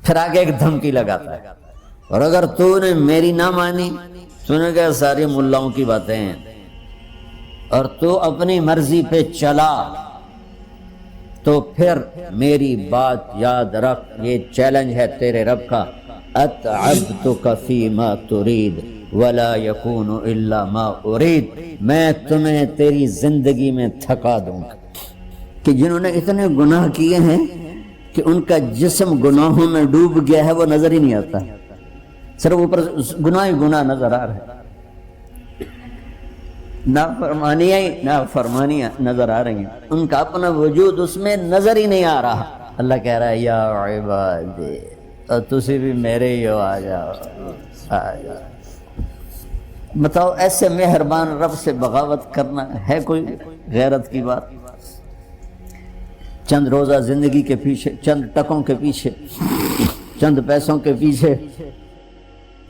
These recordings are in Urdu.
پھر آگے ایک دھمکی لگاتا ہے، اور اگر تو نے میری نہ مانی، تو نے کہا ساری ملاؤں کی باتیں ہیں، اور تو اپنی مرضی پہ چلا، تو پھر میری بات یاد رکھ، یہ چیلنج ہے تیرے رب کا، اتعبتک فیما ترید ولا یکون الا ما ارید، میں تمہیں تیری زندگی میں تھکا دوں گا۔ کہ جنہوں نے اتنے گناہ کیے ہیں کہ ان کا جسم گناہوں میں ڈوب گیا ہے، وہ نظر ہی نہیں آتا، صرف اوپر گناہ ہی گناہ نظر آ رہا ہے، نافرمانیاں نظر آ رہی ہیں، ان کا اپنا وجود اس میں نظر ہی نہیں آ رہا۔ اللہ کہہ رہا ہے یا عبادی، اور تسی بھی میرے ہی ہو، آ جاؤ آ جاؤ۔ بتاؤ ایسے مہربان رب سے بغاوت کرنا ہے کوئی غیرت کی بات؟ چند روزہ زندگی کے پیچھے، چند ٹکوں کے پیچھے، چند پیسوں کے پیچھے،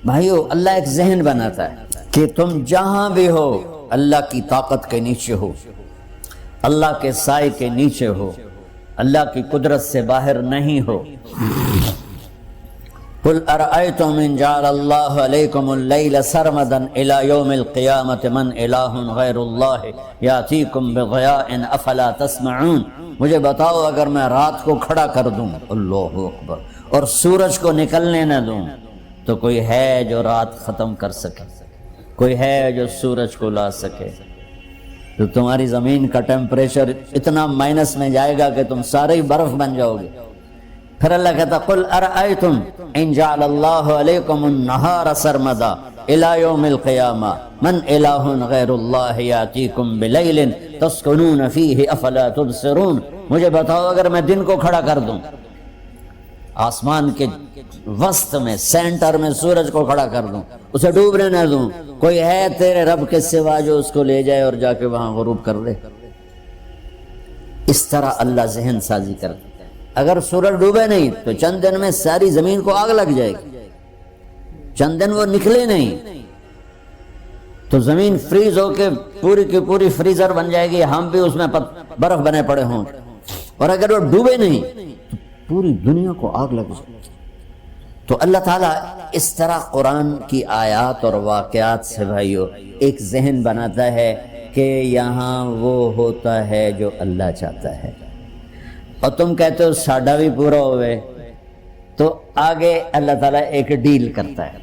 بھائیو اللہ ایک ذہن بناتا ہے کہ تم جہاں بھی ہو اللہ کی طاقت کے نیچے ہو، اللہ کے سائے کے نیچے ہو، اللہ کی قدرت سے باہر نہیں ہو۔ قل ارأيتم ان جعل الله عليكم الليل سرمدا الى يوم القيامة من اله غير الله ياتيكم بضياء افلا تسمعون، مجھے بتاؤ اگر میں رات کو کھڑا کر دوں، اللہ اکبر، اور سورج کو نکلنے نہ دوں، تو کوئی ہے جو رات ختم کر سکے؟ کوئی ہے جو سورج کو لا سکے؟ تو تمہاری زمین کا ٹیمپریچر اتنا مائنس میں جائے گا کہ تم سارے ہی برف بن جاؤ گے۔ پھر اللہ کہتا قل ارأیتم ان جعل اللہ علیکم النہار سرمدا الی یوم القیامہ من الہ غیر اللہ یاتیکم بلیل تسکنون فیہ افلا تبصرون، مجھے بتاؤ اگر میں دن کو کھڑا کر دوں، آسمان کے وسط میں سینٹر میں سورج کو کھڑا کر دوں، اسے ڈوبنے نہ دوں، کوئی ہے تیرے رب کے سوا جو اس کو لے جائے اور جا کے وہاں غروب کر دے؟ اس طرح اللہ ذہن سازی کرتا ہے۔ اگر سورج ڈوبے نہیں تو چند دن میں ساری زمین کو آگ لگ جائے گی، چند دن وہ نکلے نہیں تو زمین فریز ہو کے پوری کی پوری فریزر بن جائے گی، ہم بھی اس میں برف بنے پڑے ہوں، اور اگر وہ ڈوبے نہیں تو پوری دنیا کو آگ لگ جائے گی۔ تو اللہ تعالیٰ اس طرح قرآن کی آیات اور واقعات سے بھائیو ایک ذہن بناتا ہے کہ یہاں وہ ہوتا ہے جو اللہ چاہتا ہے، اور تم کہتے ہو ساڈا بھی پورا ہوئے، تو آگے اللہ تعالیٰ ایک ڈیل کرتا ہے،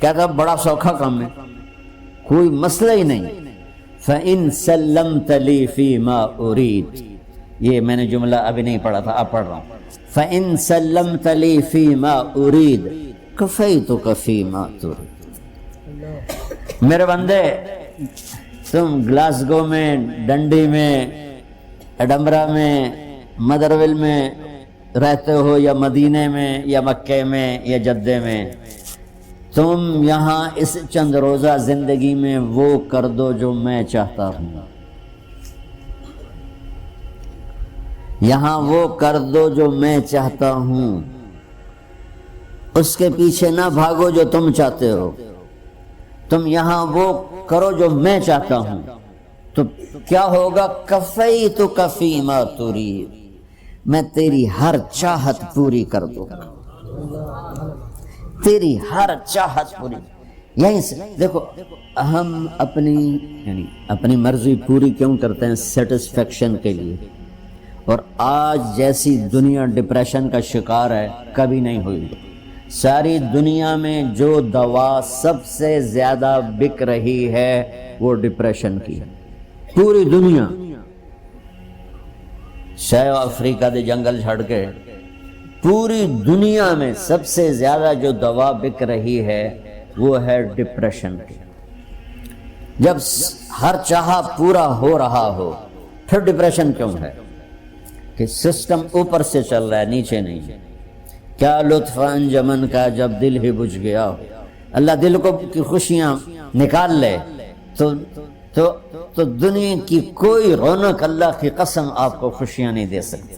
کہتا ہے بڑا سوکھا کام ہے، کوئی مسئلہ ہی نہیں، فَإِن سَلَّمْتَ لِي فِي مَا أُرِيد، یہ میں نے جملہ ابھی نہیں پڑھا تھا، اب پڑھ رہا ہوں، فَإِن سَلَّمْتَ لِي فِي مَا أُرِيد كَفَيْتُكَ فِي مَا تُرِيد، میرے بندے تم گلاسگو میں، ڈنڈی میں، ایڈمبرا میں، مدرول میں رہتے ہو، یا مدینے میں، یا مکے میں، یا جدے میں، تم یہاں اس چند روزہ زندگی میں وہ کر دو جو میں چاہتا ہوں، یہاں وہ کر دو جو میں چاہتا ہوں، اس کے پیچھے نہ بھاگو جو تم چاہتے ہو، تم یہاں وہ کرو جو میں چاہتا ہوں، تو کیا ہوگا؟ کفیتک فیما ترید، میں تیری ہر چاہت پوری کر دوں گا، تیری ہر چاہت پوری۔ یہیں سے دیکھو ہم اپنی مرضی پوری کیوں کرتے ہیں؟ سیٹسفیکشن کے لیے، اور آج جیسی دنیا ڈپریشن کا شکار ہے کبھی نہیں ہوئی۔ ساری دنیا میں جو دوا سب سے زیادہ بک رہی ہے وہ ڈپریشن کی، پوری دنیا، شاید افریقہ دے جنگل چھڑ کے پوری دنیا میں سب سے زیادہ جو دوا بک رہی ہے وہ ہے ڈپریشن کی۔ جب ہر چاہا پورا ہو رہا ہو پھر ڈپریشن کیوں ہے؟ کہ سسٹم اوپر سے چل رہا ہے، نیچے نہیں۔ کیا لطف انجمن کا جب دل ہی بجھ گیا ہو، اللہ دل کو کی خوشیاں نکال لے تو دنیا کی کوئی رونق اللہ کی قسم آپ کو خوشیاں نہیں دے سکتی،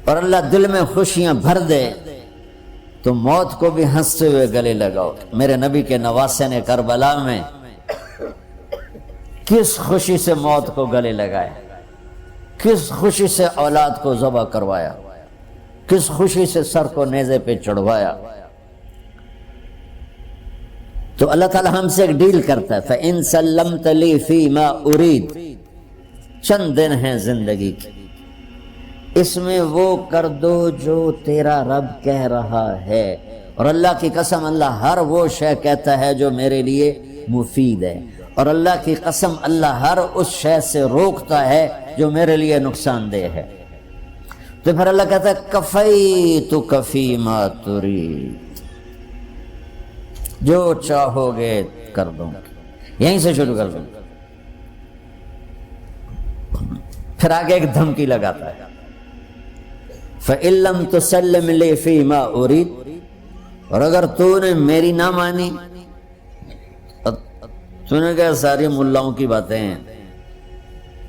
اور اللہ دل میں خوشیاں بھر دے تو موت کو بھی ہنستے ہوئے گلے لگاؤ۔ میرے نبی کے نواسے نے کربلا میں کس خوشی سے موت کو گلے لگایا، کس خوشی سے اولاد کو ذبح کروایا، کس خوشی سے سر کو نیزے پہ چڑھوایا. تو اللہ تعالیٰ ہم سے ایک ڈیل کرتا ہے، فَإِن سَلَّمْتَ لِي فِي مَا أُرِيد. چند دن ہیں زندگی کی، اس میں وہ کر دو جو تیرا رب کہہ رہا ہے. اور اللہ کی قسم اللہ ہر وہ شے کہتا ہے جو میرے لیے مفید ہے، اور اللہ کی قسم اللہ ہر اس شے سے روکتا ہے جو میرے لیے نقصان دہ ہے. تو پھر اللہ کہتا ہے کفیتک فی ما ترید، جو چاہو گے کر دوں گا. یہیں سے شروع کر دوں. پھر آگے ایک دھمکی لگاتا ہے، فَإِن لَّمْ تُسَلِّمْ لِي فِي مَا أُرِيدُ. اور اگر تو نے میری نہ مانی، تو نے کہا ساری ملاؤں کی باتیں ہیں،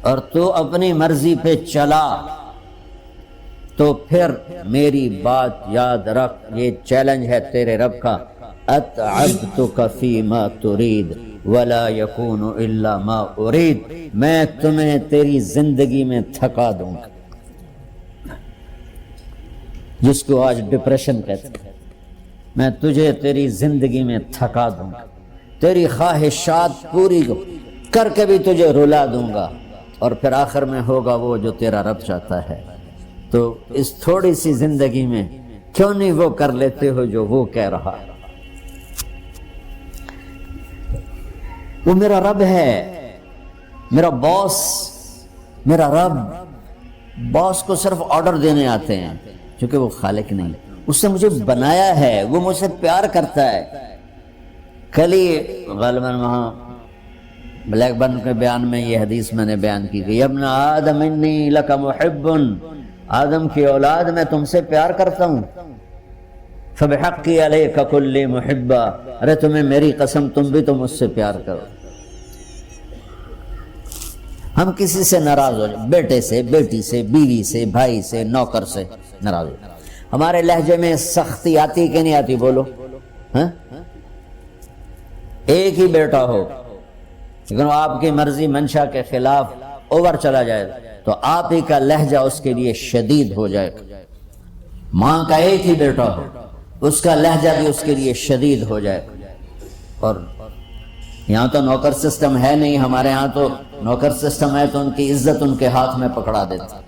اور تو اپنی مرضی پہ چلا، تو پھر میری بات یاد رکھ. یہ چیلنج ہے تیرے رب کا، اتعبتک فی ما ترید ولا یکون الا ما ارید. میں تمہیں تیری زندگی میں تھکا دوں گا، جس کو آج ڈپریشن کہتے ہیں. میں تجھے تیری زندگی میں تھکا دوں گا، تیری خواہشات پوری کر کے بھی تجھے رلا دوں گا، اور پھر آخر میں ہوگا وہ جو تیرا رب چاہتا ہے. تو اس تھوڑی سی زندگی میں کیوں نہیں وہ کر لیتے ہو جو وہ کہہ رہا ہے. وہ میرا رب ہے، میرا باس. میرا رب باس کو صرف آرڈر دینے آتے ہیں، کیونکہ وہ خالق نہیں. اس نے مجھے بنایا ہے، وہ مجھ سے پیار کرتا ہے. کل ہی غالباً وہاں بلیک برن کے بیان میں یہ حدیث میں نے بیان کی کہ ابن آدم انی لک محب، آدم کی اولاد میں تم سے پیار کرتا ہوں. فبحقی علیک کلی محبا، ارے تمہیں میری قسم تم بھی تو مجھ سے پیار کرو. ہم کسی سے ناراض ہو جائیں، بیٹے سے، بیٹی سے، بیوی سے، بھائی سے، نوکر سے ناراض ہو جائیں. ہمارے لہجے میں سختی آتی کہ نہیں آتی؟ بولو. ہاں؟ ایک ہی بیٹا ہو لیکن وہ آپ کی مرضی منشا کے خلاف اوور چلا جائے تو آپ ہی کا لہجہ اس کے لیے شدید ہو جائے. ماں کا ایک ہی بیٹا ہو، اس کا لہجہ بھی اس کے لیے شدید ہو جائے. اور یہاں تو نوکر سسٹم ہے نہیں، ہمارے ہاں تو نوکر سسٹم ہے تو ان کی عزت ان کے ہاتھ میں پکڑا دیتا.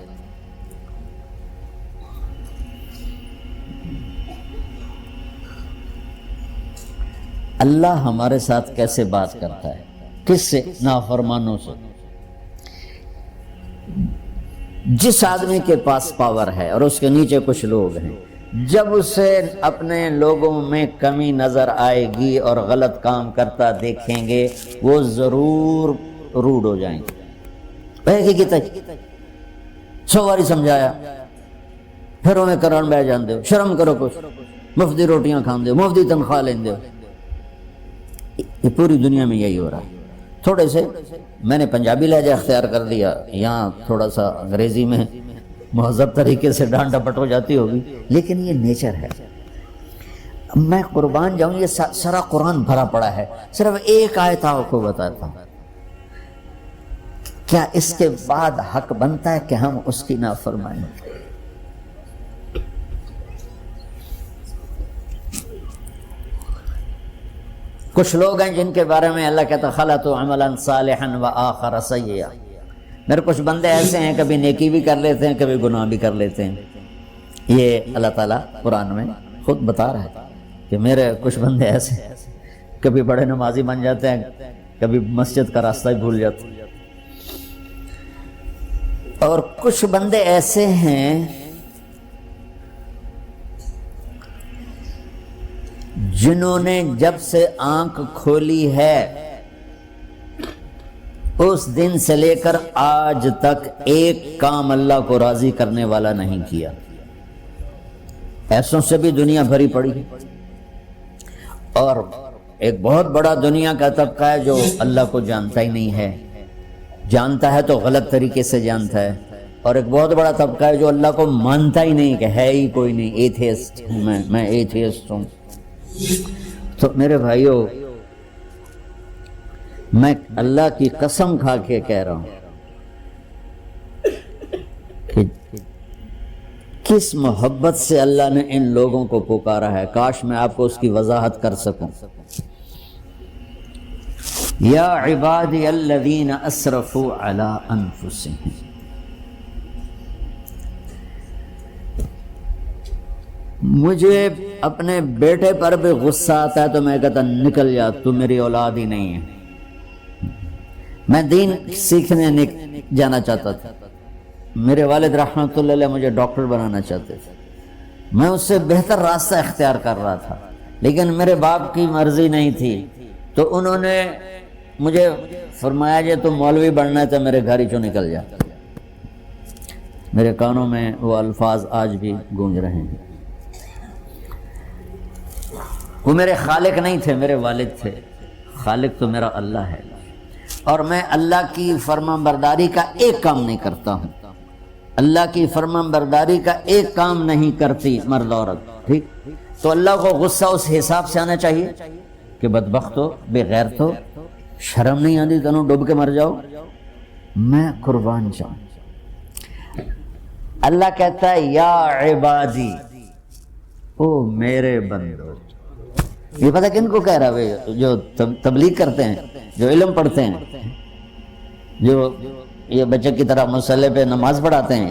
اللہ ہمارے ساتھ کیسے بات کرتا ہے؟ کس سے؟ نافرمانوں سے. جس آدمی کے پاس پاور ہے اور اس کے نیچے کچھ لوگ ہیں، جب اسے اپنے لوگوں میں کمی نظر آئے گی اور غلط کام کرتا دیکھیں گے، وہ ضرور روڈ ہو جائیں گے. سو باری سمجھایا پھر انہیں کرن بہ جان دو، شرم کرو، کچھ مفتی روٹیاں کھان دو، مفتی تنخواہ لین دو. یہ پوری دنیا میں یہی ہو رہا ہے. تھوڑے سے میں نے پنجابی لہجہ اختیار کر لیا، یہاں تھوڑا سا انگریزی میں مہذب طریقے سے ڈانٹ ڈپٹ ہو جاتی ہوگی، لیکن یہ نیچر ہے. میں قربان جاؤں، یہ سارا قرآن بھرا پڑا ہے. صرف ایک آیت آپ کو بتاتا ہوں. کیا اس کے بعد حق بنتا ہے کہ ہم اس کی نافرمانی کریں؟ کچھ لوگ ہیں جن کے بارے میں اللہ کہتا خلطوا عملا صالحا وآخر سیئا. میرے کچھ بندے ایسے ہیں کبھی نیکی بھی کر لیتے ہیں، کبھی گناہ بھی کر لیتے ہیں. یہ اللہ تعالیٰ قرآن میں خود بتا رہا ہے کہ میرے کچھ بندے ایسے ہیں، کبھی بڑے نمازی بن جاتے ہیں، کبھی مسجد کا راستہ ہی بھول جاتے ہیں. اور کچھ بندے ایسے ہیں جنہوں نے جب سے آنکھ کھولی ہے اس دن سے لے کر آج تک ایک کام اللہ کو راضی کرنے والا نہیں کیا. ایسوں سے بھی دنیا بھری پڑی ہے. اور ایک بہت بڑا دنیا کا طبقہ ہے جو اللہ کو جانتا ہی نہیں ہے، جانتا ہے تو غلط طریقے سے جانتا ہے. اور ایک بہت بڑا طبقہ ہے جو اللہ کو مانتا ہی نہیں، کہ ہے ہی کوئی نہیں، ایتھیسٹ ہوں میں ایتھیسٹ ہوں. تو میرے بھائیو، میں اللہ کی قسم کھا کے کہہ رہا ہوں کس محبت سے اللہ نے ان لوگوں کو پکارا ہے، کاش میں آپ کو اس کی وضاحت کر سکوں۔ یا عبادی الذین اسرفوا علی انفسہم، مجھے اپنے بیٹے پر بھی غصہ آتا ہے تو میں کہتا نکل جا، تو میری اولاد ہی نہیں ہے۔ میں دین سیکھنے جانا چاہتا تھا، میرے والد رحمۃ اللہ علیہ مجھے ڈاکٹر بنانا چاہتے تھے، میں اس سے بہتر راستہ اختیار کر رہا تھا، لیکن میرے باپ کی مرضی نہیں تھی، تو انہوں نے مجھے فرمایا جی تو مولوی بننا ہے تو میرے گھر ہی چوں نکل جا۔ میرے کانوں میں وہ الفاظ آج بھی گونج رہے ہیں۔ وہ میرے خالق نہیں تھے، میرے والد تھے، خالق تو میرا اللہ ہے، اور میں اللہ کی فرمان برداری کا ایک کام نہیں کرتا ہوں، اللہ کی فرمان برداری کا ایک کام نہیں کرتی مرد عورت، ٹھیک؟ تو اللہ کو غصہ اس حساب سے آنا چاہیے کہ بدبخت ہو، بے غیرت ہو، شرم نہیں آتی تنوں ڈوب کے مر جاؤ، میں قربان جاؤں۔ اللہ کہتا ہے یا عبادی، او میرے بندو۔ یہ پتہ کن کو کہہ رہا ہے؟ جو تبلیغ کرتے ہیں، جو علم پڑھتے ہیں، جو یہ بچے کی طرح مصلی پہ نماز پڑھاتے ہیں،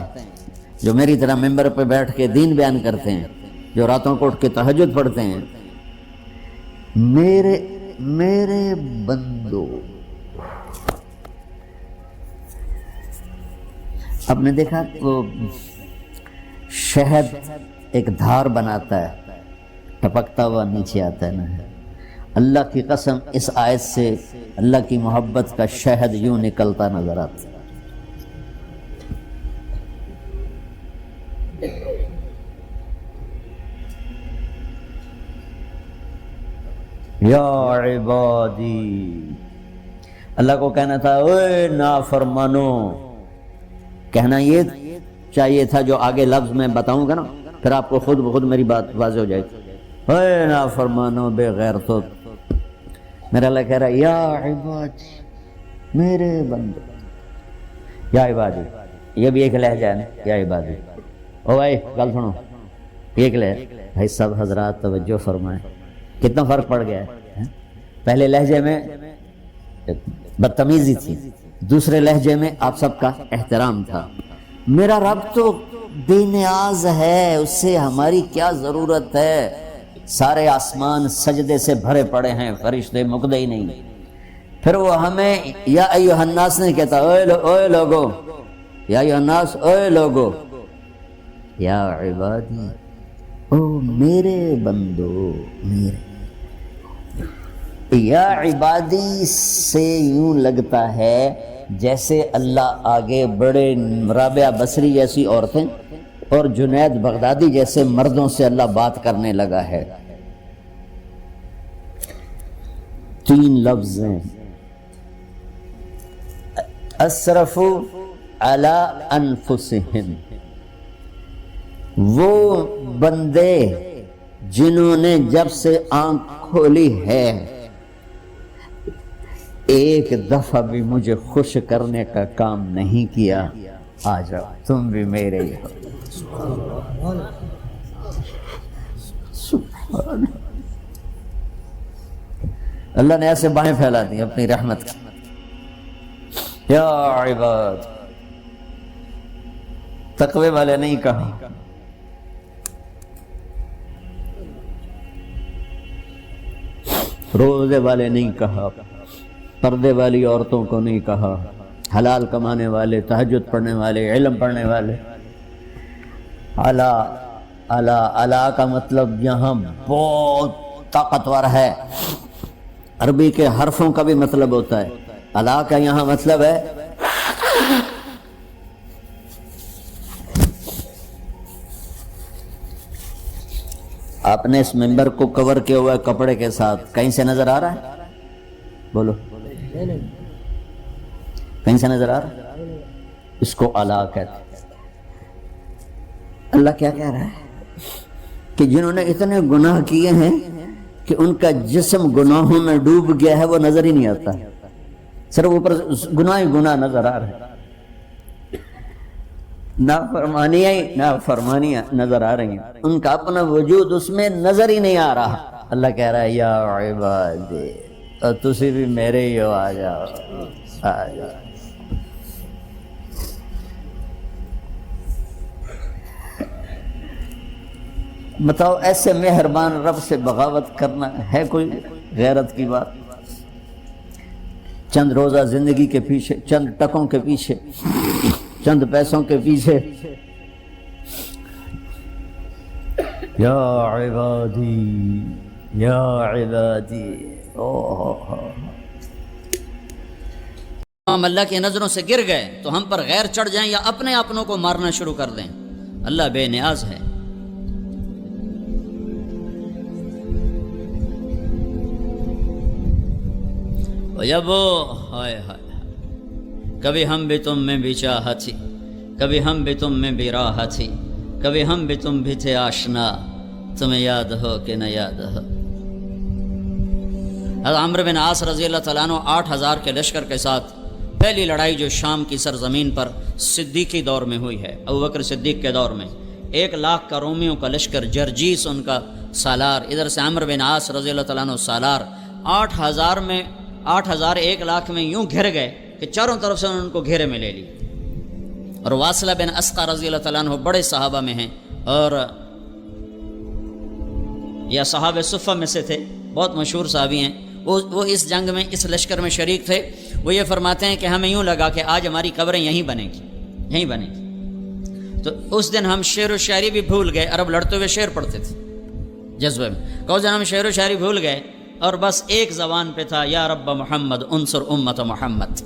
جو میری طرح ممبر پہ بیٹھ کے دین بیان کرتے ہیں، جو راتوں کو اٹھ کے تہجد پڑھتے ہیں۔ میرے بندو، آپ نے دیکھا وہ شہد ایک دھار بناتا ہے، ٹپکتا ہوا نیچے آتا ہے نا۔ اللہ کی قسم اس آیت سے اللہ کی محبت کا شہد یوں نکلتا نظر آتا ہے۔ یا عبادی، اللہ کو کہنا تھا اوے نافرمانو، کہنا یہ چاہیے تھا جو آگے لفظ میں بتاؤں گا نا، پھر آپ کو خود بخود میری بات واضح ہو جائے گی۔ اے نافرمانو، بے غیرتو، میرا اللہ کہہ رہا ہے یا عبادی، میرے بندے، یا عبادی، یہ بھی ایک لہجہ ہے نا، یا عبادی۔ او بھائی گل سنو، ایک لہجہ بھائی، سب حضرات توجہ فرمائیں، کتنا فرق پڑ گیا ہے۔ پہلے لہجے میں بدتمیزی تھی، دوسرے لہجے میں آپ سب کا احترام تھا۔ میرا رب تو بے نیاز ہے، اس سے ہماری کیا ضرورت ہے، سارے آسمان سجدے سے بھرے پڑے ہیں، فرشتے مکدے ہی نہیں۔ پھر وہ ہمیں یا ایھا الناس نہیں کہتا، اوے لوگو، یا ایھا الناس، اوے لوگو، یا عبادی، او میرے بندو، میرے۔ یا عبادی سے یوں لگتا ہے جیسے اللہ آگے بڑے رابعہ بصری جیسی عورتیں اور جنید بغدادی جیسے مردوں سے اللہ بات کرنے لگا ہے۔ تین لفظ ہیں، اسرفوا علی انفسہم، وہ بندے جنہوں نے جب سے آنکھ کھولی ہے ایک دفعہ بھی مجھے خوش کرنے کا کام نہیں کیا، آ جاؤ تم بھی میرے ہی ہو۔ سبحان اللہ نے ایسے باہیں پھیلا دی اپنی رحمت کی۔ یا عباد، تقوی والے نہیں کہا، روزے والے نہیں کہا، پردے والی عورتوں کو نہیں کہا، حلال کمانے والے، تہجد پڑھنے والے، علم پڑھنے والے۔ اعلیٰ کا مطلب یہاں بہت طاقتور ہے، عربی کے حرفوں کا بھی مطلب ہوتا ہے۔ اعلیٰ کا یہاں مطلب ہے آپ نے اس ممبر کو کور کیا ہوا ہے کپڑے کے ساتھ، کہیں سے نظر آ رہا ہے؟ بولو، کہیں سے نظر آ رہا ہے؟ اس کو اعلیٰ کہتے ہیں۔ اللہ کیا کہہ رہا ہے کہ جنہوں نے اتنے گناہ کیے ہیں کہ ان کا جسم گناہوں میں ڈوب گیا ہے، وہ نظر ہی نہیں آتا، صرف اوپر گناہ ہی گناہ نظر آ رہا ہے۔ نافرمانیاں نظر آ رہی ہیں، ان کا اپنا وجود اس میں نظر ہی نہیں آ رہا۔ اللہ کہہ رہا ہے یا عبادی، اور تسی بھی میرے ہی ہو، آ جاؤ آ جاؤ۔ بتاؤ ایسے مہربان رب سے بغاوت کرنا ہے کوئی غیرت کی بات؟ چند روزہ زندگی کے پیچھے، چند ٹکوں کے پیچھے، چند پیسوں کے پیچھے، یا عبادی یا عبادی، ہم اللہ کی نظروں سے گر گئے تو ہم پر غیر چڑھ جائیں یا اپنے اپنوں کو مارنا شروع کر دیں۔ اللہ بے نیاز ہے۔ جب ہائے ہائے، کبھی ہم بھی تم میں بھی چاہت تھی، کبھی ہم بھی تم میں بھی راہ تھی، کبھی ہم بھی تم بھی تھے آشنا، تمہیں یاد ہو کہ نہ یاد ہو۔ حضرت عمرو بن عاص رضی اللہ تعالیٰ عنہ 8000 کے لشکر کے ساتھ پہلی لڑائی جو شام کی سرزمین پر صدیقی دور میں ہوئی ہے، ابوبکر صدیق کے دور میں، 1,00,000 کا رومیوں کا لشکر، جرجیس ان کا سالار، ادھر سے عمرو بن عاص رضی اللہ تعالیٰ عنہ سالار، 8000 میں 8000 1,00,000 میں یوں گھر گئے کہ چاروں طرف سے انہوں نے ان کو گھیرے میں لے لی۔ اور واصلہ بن اسقع رضی اللہ تعالیٰ عنہ بڑے صحابہ میں ہیں، اور یا صحابہ صفہ میں سے تھے، بہت مشہور صحابی ہیں، وہ اس جنگ میں، اس لشکر میں شریک تھے۔ وہ یہ فرماتے ہیں کہ ہمیں یوں لگا کہ آج ہماری قبریں یہیں بنیں گی، یہیں بنیں گی۔ تو اس دن ہم شعر و شاعری بھی بھول گئے، عرب لڑتے ہوئے شعر پڑھتے تھے جذبے میں، کہ اس دن ہم شعر و شاعری بھول گئے اور بس ایک زبان پہ تھا، یا رب محمد انصر امت محمد،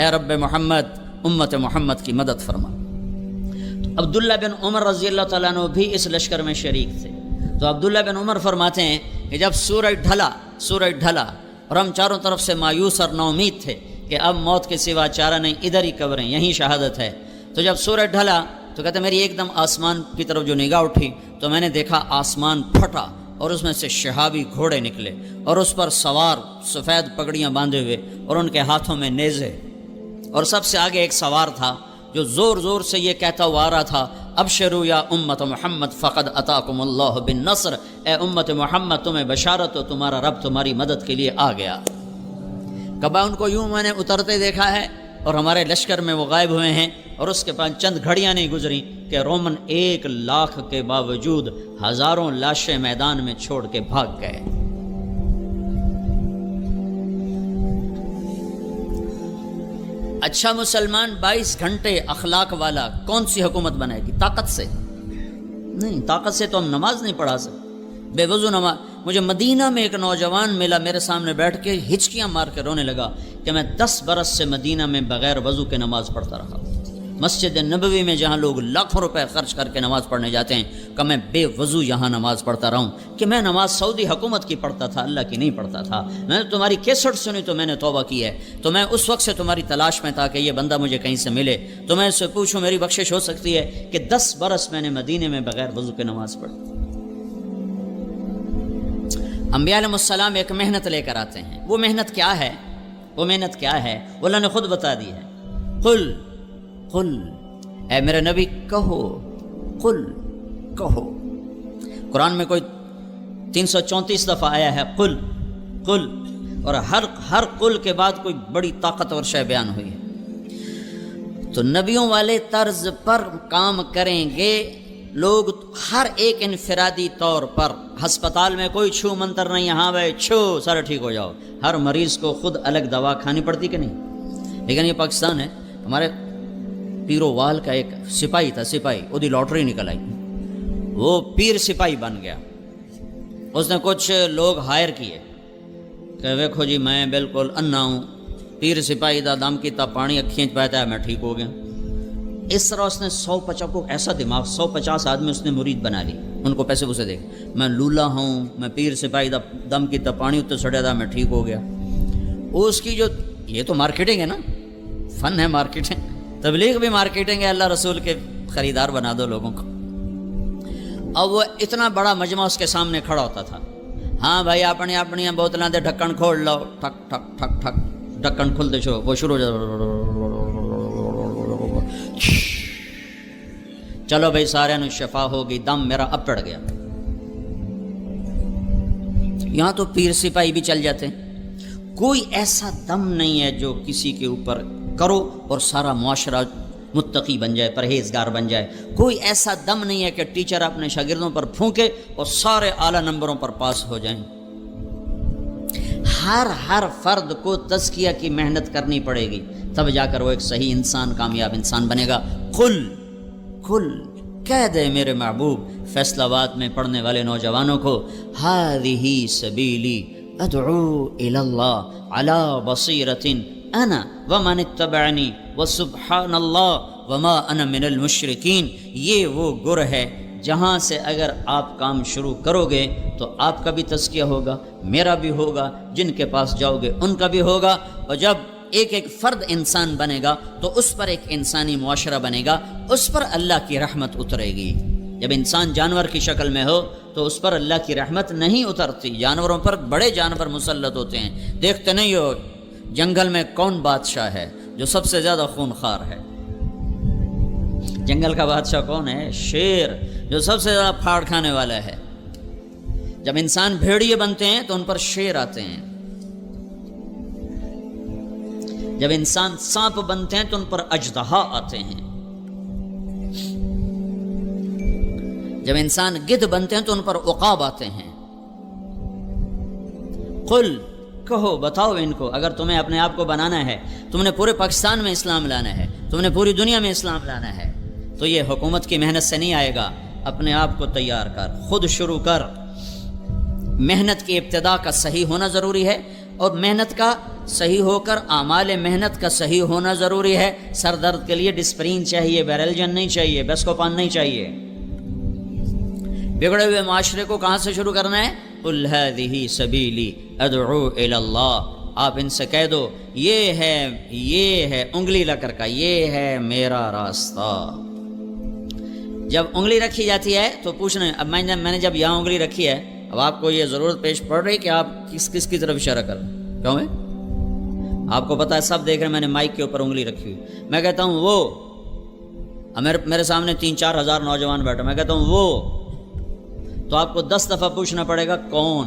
اے رب محمد امت محمد کی مدد فرما۔ تو عبداللہ بن عمر رضی اللہ تعالیٰ عنہ بھی اس لشکر میں شریک تھے۔ تو عبداللہ بن عمر فرماتے ہیں کہ جب سورج ڈھلا اور ہم چاروں طرف سے مایوس اور ناامید تھے کہ اب موت کے سوا چارہ نہیں، ادھر ہی قبریں، یہیں شہادت ہے، تو جب سورج ڈھلا تو کہتے میری ایک دم آسمان کی طرف جو نگاہ اٹھی تو میں نے دیکھا آسمان پھٹا اور اس میں سے شہابی گھوڑے نکلے اور اس پر سوار سفید پگڑیاں باندھے ہوئے اور ان کے ہاتھوں میں نیزے، اور سب سے آگے ایک سوار تھا جو زور زور سے یہ کہتا ہوا آ رہا تھا، ابشروا یا امت محمد فقد اتاکم اللہ بالنصر، اے امت محمد تمہیں بشارت ہو، تمہارا رب تمہاری مدد کے لیے آ گیا۔ کبا ان کو یوں میں نے اترتے دیکھا ہے اور ہمارے لشکر میں وہ غائب ہوئے ہیں، اور اس کے پاس چند گھڑیاں نہیں گزری کہ رومن 1,00,000 کے باوجود ہزاروں لاشیں میدان میں چھوڑ کے بھاگ گئے۔ اچھا مسلمان 22 گھنٹے اخلاق والا کون سی حکومت بنائے گی؟ طاقت سے نہیں، طاقت سے تو ہم نماز نہیں پڑھا سکتے، بے وضو نماز۔ مجھے مدینہ میں ایک نوجوان ملا، میرے سامنے بیٹھ کے ہچکیاں مار کے رونے لگا کہ میں 10 برس سے مدینہ میں بغیر وضو کے نماز پڑھتا رہا، مسجد نبوی میں جہاں لوگ لاکھوں روپے خرچ کر کے نماز پڑھنے جاتے ہیں، کہ میں بے وضو یہاں نماز پڑھتا رہا ہوں، کہ میں نماز سعودی حکومت کی پڑھتا تھا، اللہ کی نہیں پڑھتا تھا۔ میں نے تمہاری کیسٹ سنی تو میں نے توبہ کی ہے، تو میں اس وقت سے تمہاری تلاش میں تھا کہ یہ بندہ مجھے کہیں سے ملے، تو میں اس سے پوچھوں میری بخشش ہو سکتی ہے کہ 10 برس میں نے مدینے میں بغیر وضو کے نماز پڑھی۔ انبیاء علیہ السلام ایک محنت لے کر آتے ہیں، وہ محنت کیا ہے؟ وہ محنت کیا ہے؟ وہ اللہ نے خود بتا دی ہے، قل اے میرے نبی کہو، قل کہو۔ قرآن میں کوئی 334 دفعہ آیا ہے قل، اور ہر قل کے بعد کوئی بڑی طاقتور شے بیان ہوئی ہے۔ تو نبیوں والے طرز پر کام کریں گے لوگ، ہر ایک انفرادی طور پر۔ ہسپتال میں کوئی چھو منتر نہیں، ہاں بھائی چھو سارا ٹھیک ہو جاؤ، ہر مریض کو خود الگ دوا کھانی پڑتی کہ نہیں؟ لیکن یہ پاکستان ہے، ہمارے پیرو وال کا ایک سپاہی تھا، سپاہی وہ دی لاٹری نکل آئی، وہ پیر سپاہی بن گیا۔ اس نے کچھ لوگ ہائر کیے کہ ویکھو جی میں بالکل انا ہوں، پیر سپاہی دا دم کیتا پانی اکھیں پہتا ہے، میں ٹھیک ہو گیا۔ اس طرح اس نے 150 کو ایسا دماغ، 150 آدمی اس نے مرید بنا لی، ان کو پیسے پوسے دے، میں لولا ہوں، میں پیر سپاہی دا دم کیتا پانی اتنے سڑیا تھا، میں ٹھیک ہو گیا۔ اس کی جو یہ تو مارکیٹنگ ہے نا، فن ہے مارکیٹنگ، تبلیغ بھی مارکیٹنگ ہے، اللہ رسول کے خریدار بنا دو لوگوں کو۔ اب وہ اتنا بڑا مجمع اس کے سامنے کھڑا ہوتا تھا، ہاں بھائی اپنی بوتلیں دے ڈھکن کھول لو، ٹھک ٹھک ٹھک ٹھک ڈھکن کھلتے شو، وہ شروع ہو جاتا، چلو بھائی سارے نو شفا ہوگی، دم میرا اب پڑ گیا۔ یہاں تو پیر سپاہی بھی چل جاتے ہیں۔ کوئی ایسا دم نہیں ہے جو کسی کے اوپر کرو اور سارا معاشرہ متقی بن جائے، پرہیزگار بن جائے۔ کوئی ایسا دم نہیں ہے کہ ٹیچر اپنے شاگردوں پر پھونکے اور سارے اعلیٰ نمبروں پر پاس ہو جائیں۔ ہر فرد کو تزکیہ کی محنت کرنی پڑے گی، تب جا کر وہ ایک صحیح انسان، کامیاب انسان بنے گا۔ قل کہہ دے میرے محبوب فیصل آباد میں پڑھنے والے نوجوانوں کو، ہذہ سبیلی ادعو الی اللہ علی بصیرۃ انا ومن اتبعنی وسبحان اللہ وما انا من المشرکین۔ یہ وہ گر ہے جہاں سے اگر آپ کام شروع کرو گے تو آپ کا بھی تزکیہ ہوگا، میرا بھی ہوگا، جن کے پاس جاؤ گے ان کا بھی ہوگا، اور جب ایک ایک فرد انسان بنے گا تو اس پر ایک انسانی معاشرہ بنے گا، اس پر اللہ کی رحمت اترے گی۔ جب انسان جانور کی شکل میں ہو تو اس پر اللہ کی رحمت نہیں اترتی۔ جانوروں پر بڑے جانور مسلط ہوتے ہیں، دیکھتے نہیں ہو جنگل میں کون بادشاہ ہے جو سب سے زیادہ خونخوار ہے؟ جنگل کا بادشاہ کون ہے؟ شیر، جو سب سے زیادہ پھاڑ کھانے والا ہے۔ جب انسان بھیڑیے بنتے ہیں تو ان پر شیر آتے ہیں، جب انسان سانپ بنتے ہیں تو ان پر اژدہا آتے ہیں، جب انسان گدھ بنتے ہیں تو ان پر عقاب آتے ہیں۔ قل کہو، بتاؤ ان کو، اگر تمہیں اپنے آپ کو بنانا ہے، تم نے پورے پاکستان میں اسلام لانا ہے، تم نے پوری دنیا میں اسلام لانا ہے، تو یہ حکومت کی محنت سے نہیں آئے گا۔ اپنے آپ کو تیار کر، خود شروع کر۔ محنت کی ابتدا کا صحیح ہونا ضروری ہے، اور محنت کا صحیح ہو کر اعمال محنت کا صحیح ہونا ضروری ہے۔ سر درد کے لیے ڈسپرین چاہیے، بیرلجن نہیں چاہیے، بیسکوپان نہیں چاہیے۔ بگڑے ہوئے معاشرے کو کہاں سے شروع کرنا ہے؟ قل ہذہ سبیلی ادعو الی اللہ۔ آپ ان سے کہہ دو یہ ہے انگلی لا کر کا، یہ ہے میرا راستہ۔ جب انگلی رکھی جاتی ہے تو پوچھنا، اب میں نے جب یہاں انگلی رکھی ہے، اب آپ کو یہ ضرورت پیش پڑ رہی کہ آپ کس کی طرف اشارہ کریں؟ کیوں ہے؟ آپ کو پتا ہے، سب دیکھ رہے ہیں، میں نے مائک کے اوپر انگلی رکھی ہوئی، میں کہتا ہوں وہ، میرے سامنے 3-4 ہزار نوجوان بیٹھے، میں کہتا ہوں وہ، تو آپ کو 10 دفعہ پوچھنا پڑے گا کون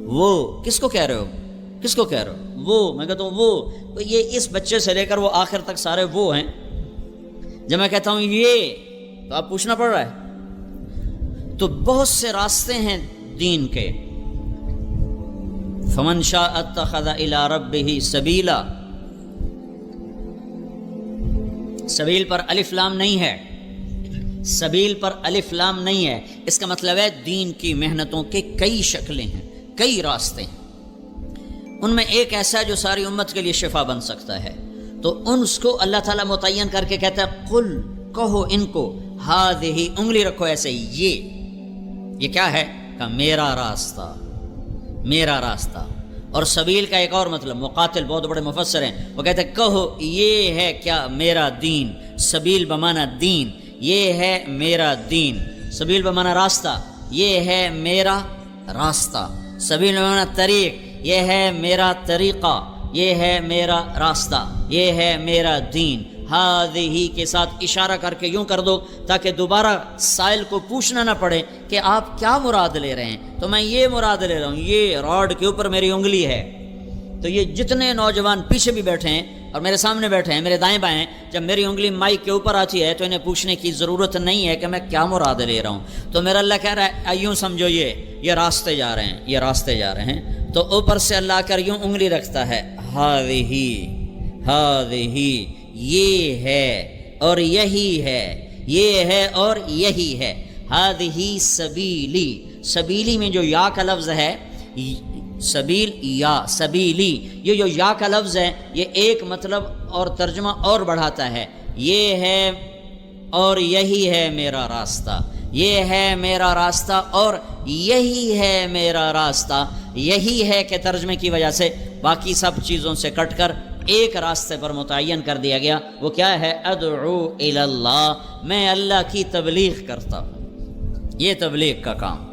وہ؟ کس کو کہہ رہے ہو؟ کس کو کہہ رہے ہو؟ وہ، میں کہتا ہوں وہ، یہ اس بچے سے لے کر وہ آخر تک سارے وہ ہیں۔ جب میں کہتا ہوں یہ، تو آپ پوچھنا پڑ رہا ہے۔ تو بہت سے راستے ہیں دین کے۔ فمن شاء اتخذ الی ربہ سبیلا، سبیل پر الف لام نہیں ہے، سبیل پر الف لام نہیں ہے، اس کا مطلب ہے دین کی محنتوں کے کئی شکلیں ہیں، کئی راستے ہیں، ان میں ایک ایسا ہے جو ساری امت کے لیے شفا بن سکتا ہے، تو ان کو اللہ تعالیٰ متعین کر کے کہتا ہے قل کہو ان کو، ہذہ انگلی رکھو ایسے، یہ کیا ہے؟ کہ میرا راستہ، میرا راستہ۔ اور سبیل کا ایک اور مطلب، مقاتل بہت بڑے مفسر ہیں، وہ کہتے ہیں کہو یہ ہے کیا؟ میرا دین۔ سبیل بمانا دین، یہ ہے میرا دین۔ سبیل بمانا راستہ، یہ ہے میرا راستہ۔ سبیل بمانا طریق، یہ ہے میرا طریقہ، یہ ہے میرا راستہ، یہ ہے میرا دین۔ ہذہ کے ساتھ اشارہ کر کے یوں کر دو تاکہ دوبارہ سائل کو پوچھنا نہ پڑے کہ آپ کیا مراد لے رہے ہیں، تو میں یہ مراد لے رہا ہوں، یہ راڈ کے اوپر میری انگلی ہے۔ تو یہ جتنے نوجوان پیچھے بھی بیٹھے ہیں اور میرے سامنے بیٹھے ہیں، میرے دائیں بائیں، جب میری انگلی مائک کے اوپر آتی ہے تو انہیں پوچھنے کی ضرورت نہیں ہے کہ میں کیا مراد لے رہا ہوں۔ تو میرا اللہ کہہ رہا ہے یوں سمجھو، یہ راستے جا رہے ہیں، یہ راستے جا رہے ہیں، تو اوپر سے اللہ کر یوں انگلی رکھتا ہے، ہذہ یہ ہے اور یہی ہے، یہ ہے اور یہی ہے۔ ہذہ سبیلی، سبیلی میں جو یا کا لفظ ہے، سبیل یا سبیلی، یہ جو یا کا لفظ ہے یہ ایک مطلب اور ترجمہ اور بڑھاتا ہے، یہ ہے اور یہی ہے میرا راستہ، یہ ہے میرا راستہ اور یہی ہے میرا راستہ۔ یہی ہے کہ ترجمے کی وجہ سے باقی سب چیزوں سے کٹ کر ایک راستے پر متعین کر دیا گیا، وہ کیا ہے؟ ادعو الی اللہ، میں اللہ کی تبلیغ کرتا ہوں، یہ تبلیغ کا کام،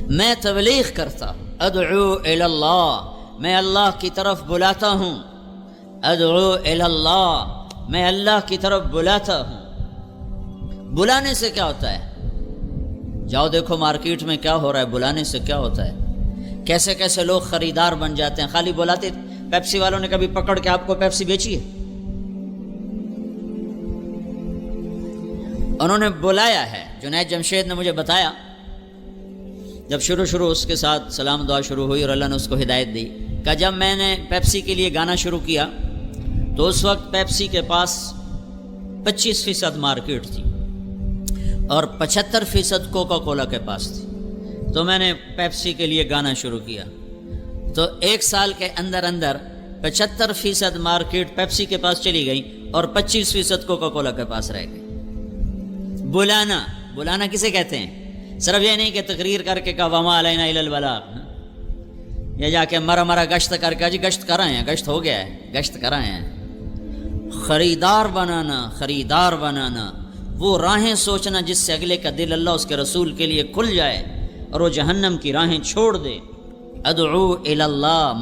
میں تبلیغ کرتا ہوں۔ ادعو الی اللہ، میں اللہ کی طرف بلاتا ہوں، ادعو الی اللہ، میں اللہ کی طرف بلاتا ہوں۔ بلانے سے کیا ہوتا ہے؟ جاؤ دیکھو مارکیٹ میں کیا ہو رہا ہے، بلانے سے کیا ہوتا ہے؟ کیسے کیسے لوگ خریدار بن جاتے ہیں خالی بلاتے۔ پیپسی والوں نے کبھی پکڑ کے آپ کو پیپسی بیچی ہے؟ انہوں نے بلایا ہے۔ جنید جمشید نے مجھے بتایا، جب شروع اس کے ساتھ سلام دعا شروع ہوئی اور اللہ نے اس کو ہدایت دی، کہ جب میں نے پیپسی کے لیے گانا شروع کیا تو اس وقت پیپسی کے پاس 25% مارکیٹ تھی اور 75% کوکا کولا کے پاس تھی۔ تو میں نے پیپسی کے لیے گانا شروع کیا تو 1 سال کے اندر 75% مارکیٹ پیپسی کے پاس چلی گئی اور 25% کوکا کولا کے پاس رہ گئی۔ بلانا کسے کہتے ہیں؟ صرف یہ نہیں کہ تقریر کر کے کہا وما علینا الا البلاغ، یا جا کے مرا گشت کر کے جی گشت کر آئے ہیں، گشت ہو گیا ہے، گشت کر آئے ہیں۔ خریدار بنانا، وہ راہیں سوچنا جس سے اگلے کا دل اللہ اس کے رسول کے لیے کھل جائے اور وہ جہنم کی راہیں چھوڑ دے۔ ادعو الی اللہ،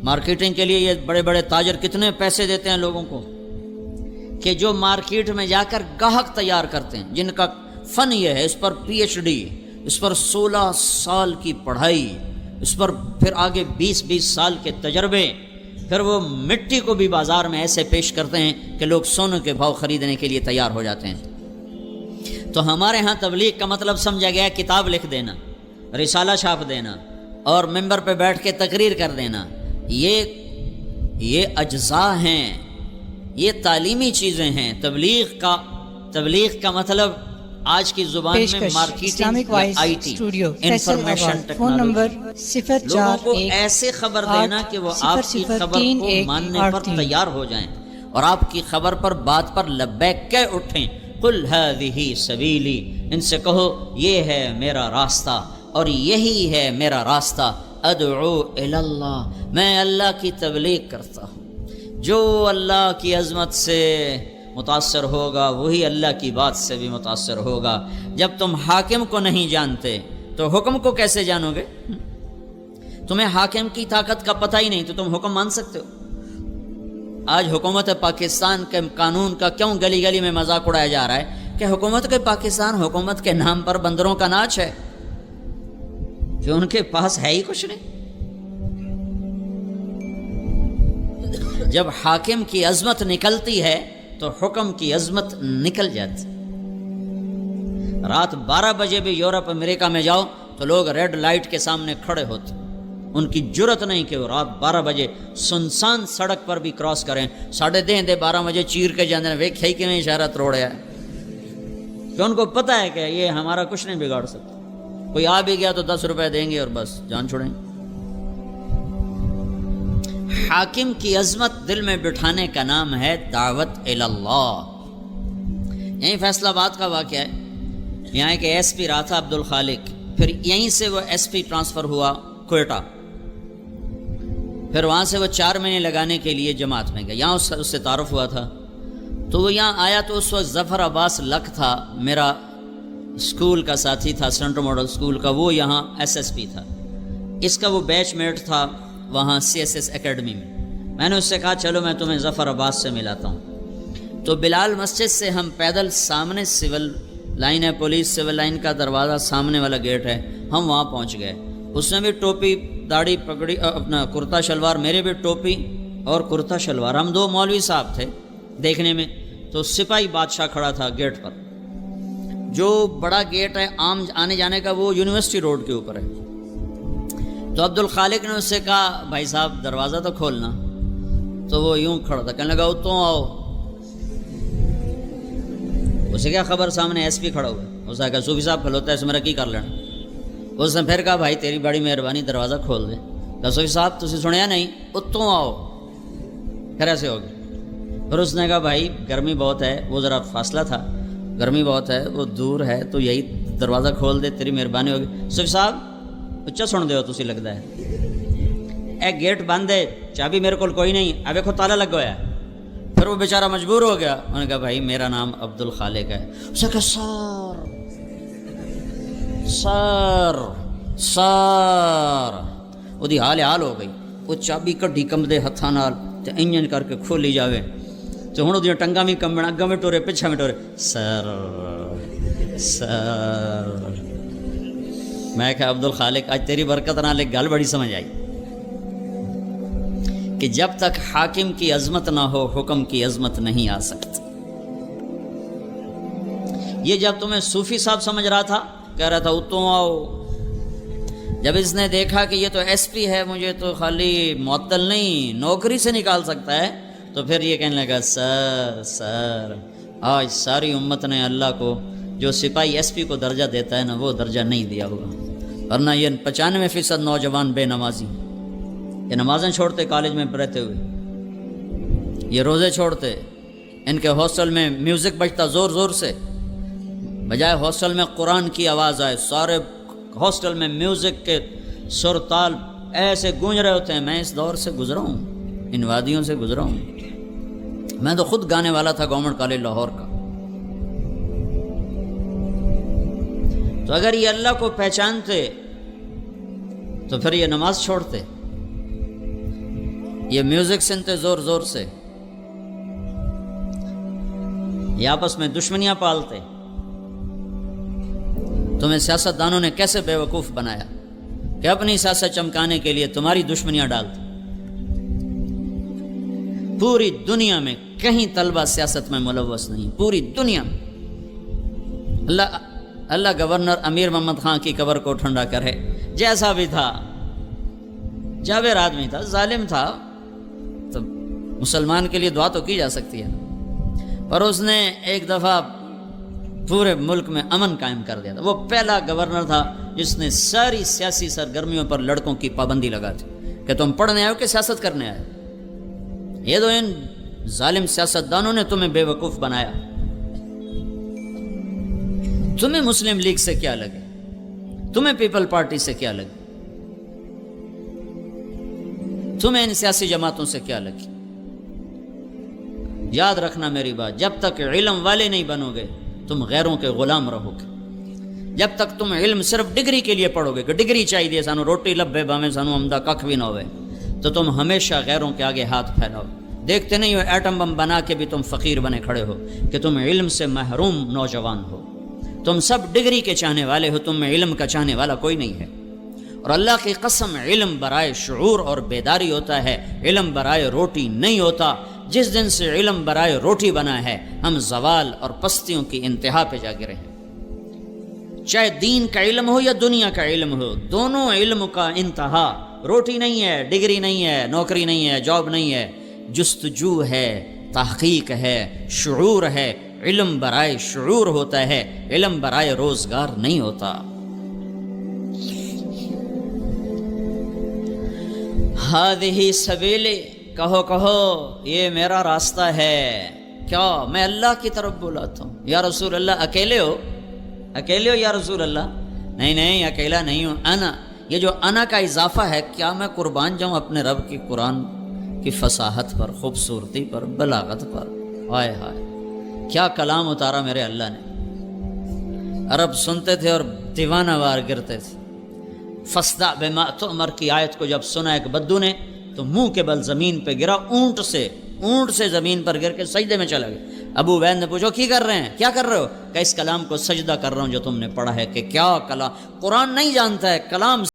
مارکیٹنگ کے لیے یہ بڑے بڑے تاجر کتنے پیسے دیتے ہیں لوگوں کو کہ جو مارکیٹ میں جا کر گاہک تیار کرتے ہیں، جن کا فن یہ ہے، اس پر PhD، اس پر 16 سال کی پڑھائی، اس پر پھر آگے 20 سال کے تجربے، پھر وہ مٹی کو بھی بازار میں ایسے پیش کرتے ہیں کہ لوگ سونے کے بھاؤ خریدنے کے لیے تیار ہو جاتے ہیں۔ تو ہمارے ہاں تبلیغ کا مطلب سمجھا گیا کتاب لکھ دینا، رسالہ چھاپ دینا اور ممبر پہ بیٹھ کے تقریر کر دینا۔ یہ اجزاء ہیں، یہ تعلیمی چیزیں ہیں۔ تبلیغ کا مطلب آج کی زبان میں مارکیٹنگ، IT، انفارمیشن ٹیکنالوجی، لوگوں کو ایسے خبر دینا کہ وہ آپ کی خبر کو ماننے پر تیار ہو جائیں اور آپ کی خبر پر بات پر لبیک کہہ اٹھیں۔ قل هذه سبیلی، ان سے کہو یہ ہے میرا راستہ اور یہی ہے میرا راستہ۔ ادعو الی اللہ، میں اللہ کی تبلیغ کرتا ہوں۔ جو اللہ کی عظمت سے متاثر ہوگا وہی اللہ کی بات سے بھی متاثر ہوگا۔ جب تم حاکم کو نہیں جانتے تو حکم کو کیسے جانو گے؟ تمہیں حاکم کی طاقت کا پتہ ہی نہیں تو تم حکم مان سکتے ہو؟ آج حکومت پاکستان کے قانون کا کیوں گلی گلی میں مذاق اڑایا جا رہا ہے کہ حکومت کے پاکستان، حکومت کے نام پر بندروں کا ناچ ہے کہ ان کے پاس ہے ہی کچھ نہیں۔ جب حاکم کی عظمت نکلتی ہے تو حکم کی عظمت نکل جاتی۔ رات 12 بجے بھی یورپ امریکہ میں جاؤ تو لوگ ریڈ لائٹ کے سامنے کھڑے ہوتے، ان کی جرت نہیں کہ وہ رات 12 بجے سنسان سڑک پر بھی کراس کریں۔ 12:30 بجے چیر کے جانے ویک ہے کہ نہیں اشارہ تروڑیا ہے کہ ان کو پتہ ہے کہ یہ ہمارا کچھ نہیں بگاڑ سکتا۔ کوئی آ بھی گیا تو 10 روپے دیں گے اور بس جان چھوڑیں گے۔ حاکم کی عظمت دل میں بٹھانے کا نام ہے دعوت الی اللہ۔ یہیں فیصل آباد کا واقعہ ہے۔ یہاں ایک SP رہا تھا عبد الخالق، پھر یہیں سے وہ SP ٹرانسفر ہوا کوئٹہ، پھر وہاں سے وہ 4 مہینے لگانے کے لیے جماعت میں گیا۔ یہاں اس سے تعارف ہوا تھا تو وہ یہاں آیا تو اس وقت ظفر عباس لک تھا، میرا اسکول کا ساتھی تھا، سینٹرل ماڈل اسکول کا، وہ یہاں SSP تھا، اس کا وہ بیچ میٹ تھا وہاں CSS اکیڈمی میں۔ میں نے اس سے کہا چلو میں تمہیں ظفر عباس سے ملاتا ہوں۔ تو بلال مسجد سے ہم پیدل سامنے سول لائن ہے، پولیس سول لائن کا دروازہ سامنے والا گیٹ ہے، ہم وہاں پہنچ گئے۔ اس نے بھی ٹوپی داڑھی پگڑی اپنا کرتا شلوار، میرے بھی ٹوپی اور کرتا شلوار، ہم 2 مولوی صاحب تھے دیکھنے میں۔ تو سپاہی بادشاہ کھڑا تھا گیٹ پر، جو بڑا گیٹ ہے عام آنے جانے کا وہ یونیورسٹی روڈ کے اوپر ہے۔ تو عبد الخالق نے اس سے کہا بھائی صاحب دروازہ تو کھولنا، تو وہ یوں کھڑا تھا، کہنے لگا تو آؤ۔ اسے کیا خبر سامنے SP کھڑا ہوا ہے، اسے کہا صوفی صاحب کھلوتا ہے اس میرا کی کر لینا۔ اس نے پھر کہا بھائی تیری بڑی مہربانی دروازہ کھول دے۔ کہا صوفی صاحب تسی سنیا نہیں، تو آؤ، پھر ایسے ہو گیا۔ پھر اس نے کہا بھائی گرمی بہت ہے، وہ ذرا فاصلہ تھا، گرمی بہت ہے وہ دور ہے تو یہی دروازہ کھول دے تیری مہربانی ہوگی۔ صوفی صاحب اچھا سن دے ہو تسی لگتا ہے، اے گیٹ بند ہے، چابی میرے کو کوئی نہیں، اب دیکھو تالا لگ گیا۔ پھر وہ بیچارہ مجبور ہو گیا، انہوں نے کہا بھائی میرا نام عبد الخالق ہے۔ اس نے کہا سار وہی حال ہو گئی، وہ چابی کڈی کمبدے ہتھاں نال تے انجن کر کے کھولی جاوے تو ہوں وہ ٹنگا بھی کمبن اگا میں ٹورے پچھا میں ٹورے سر سر میں کہا عبد الخالق آج تیری برکت نہ لے گل بڑی سمجھ آئی کہ جب تک حاکم کی عظمت نہ ہو حکم کی عظمت نہیں آ سکتی. یہ جب تمہیں صوفی صاحب سمجھ رہا تھا کہہ رہا تھا اتوں آؤ، جب اس نے دیکھا کہ یہ تو ایس پی ہے مجھے تو خالی معطل نہیں نوکری سے نکال سکتا ہے، تو پھر یہ کہنے لگا سر سر آج ساری امت نے اللہ کو جو سپاہی ایس پی کو درجہ دیتا ہے نا وہ درجہ نہیں دیا ہوگا، ورنہ یہ 95% نوجوان بے نمازی، یہ نمازیں چھوڑتے کالج میں رہتے ہوئے، یہ روزے چھوڑتے، ان کے ہاسٹل میں میوزک بجتا زور زور سے، بجائے ہاسٹل میں قرآن کی آواز آئے سارے ہاسٹل میں میوزک کے سر تال ایسے گونج رہے ہوتے ہیں. میں اس دور سے گزرا ہوں، ان وادیوں سے گزرا ہوں. میں تو خود گانے والا تھا گورنمنٹ کالج لاہور کا. تو اگر یہ اللہ کو پہچانتے تو پھر یہ نماز چھوڑتے، یہ میوزک سنتے زور زور سے، یہ آپس میں دشمنیاں پالتے. تمہیں سیاست دانوں نے کیسے بے وقوف بنایا کہ اپنی سیاست چمکانے کے لیے تمہاری دشمنیاں ڈالتے. پوری دنیا میں کہیں طلبہ سیاست میں ملوث نہیں، پوری دنیا میں. اللہ گورنر امیر محمد خان کی قبر کو ٹھنڈا کرے، جیسا بھی تھا جابر آدمی تھا، ظالم تھا، تو مسلمان کے لیے دعا تو کی جا سکتی ہے، پر اس نے ایک دفعہ پورے ملک میں امن قائم کر دیا تھا. وہ پہلا گورنر تھا جس نے ساری سیاسی سرگرمیوں پر لڑکوں کی پابندی لگا دی کہ تم پڑھنے آئے ہو کہ سیاست کرنے آئے. یہ تو ان ظالم سیاستدانوں نے تمہیں بے وقوف بنایا. تمہیں مسلم لیگ سے کیا لگے، تمہیں پیپل پارٹی سے کیا لگے، تمہیں ان سیاسی جماعتوں سے کیا لگی. یاد رکھنا میری بات، جب تک علم والے نہیں بنو گے تم غیروں کے غلام رہو گے. جب تک تم علم صرف ڈگری کے لیے پڑھو گے کہ ڈگری چاہیے سانو روٹی لبے باویں سانو عمدہ ککھ بھی نہ ہوئے، تو تم ہمیشہ غیروں کے آگے ہاتھ پھیلاؤ. دیکھتے نہیں ہو ایٹم بم بنا کے بھی تم فقیر بنے کھڑے ہو کہ تم علم سے محروم نوجوان ہو. تم سب ڈگری کے چاہنے والے ہو، تم میں علم کا چاہنے والا کوئی نہیں ہے. اور اللہ کی قسم علم برائے شعور اور بیداری ہوتا ہے، علم برائے روٹی نہیں ہوتا. جس دن سے علم برائے روٹی بنا ہے ہم زوال اور پستیوں کی انتہا پہ جا گرے ہیں. چاہے دین کا علم ہو یا دنیا کا علم ہو، دونوں علم کا انتہا روٹی نہیں ہے، ڈگری نہیں ہے، نوکری نہیں ہے، جاب نہیں ہے، جستجو ہے، تحقیق ہے، شعور ہے. علم برائے شعور ہوتا ہے، علم برائے روزگار نہیں ہوتا. ہذہ سبیلی، کہو کہو یہ میرا راستہ ہے. کیا میں اللہ کی طرف بلاتا ہوں؟ یا رسول اللہ اکیلے ہو؟ اکیلے ہو یا رسول اللہ؟ نہیں نہیں اکیلا نہیں ہوں. انا، یہ جو انا کا اضافہ ہے، کیا میں قربان جاؤں اپنے رب کی قرآن کی فصاحت پر، خوبصورتی پر، بلاغت پر؟ ہائے ہائے کیا کلام اتارا میرے اللہ نے. عرب سنتے تھے اور دیوانہ وار گرتے تھے. فصدع بما تؤمر کی آیت کو جب سنا ایک بدو نے تو منہ کے بل زمین پہ گرا، اونٹ سے زمین پر گر کے سجدے میں چلا گیا. ابو عبید نے پوچھو کی کر رہے ہیں، کیا کر رہے ہو؟ کہ اس کلام کو سجدہ کر رہا ہوں جو تم نے پڑھا ہے. کہ کیا کلام، قرآن نہیں جانتا ہے، کلام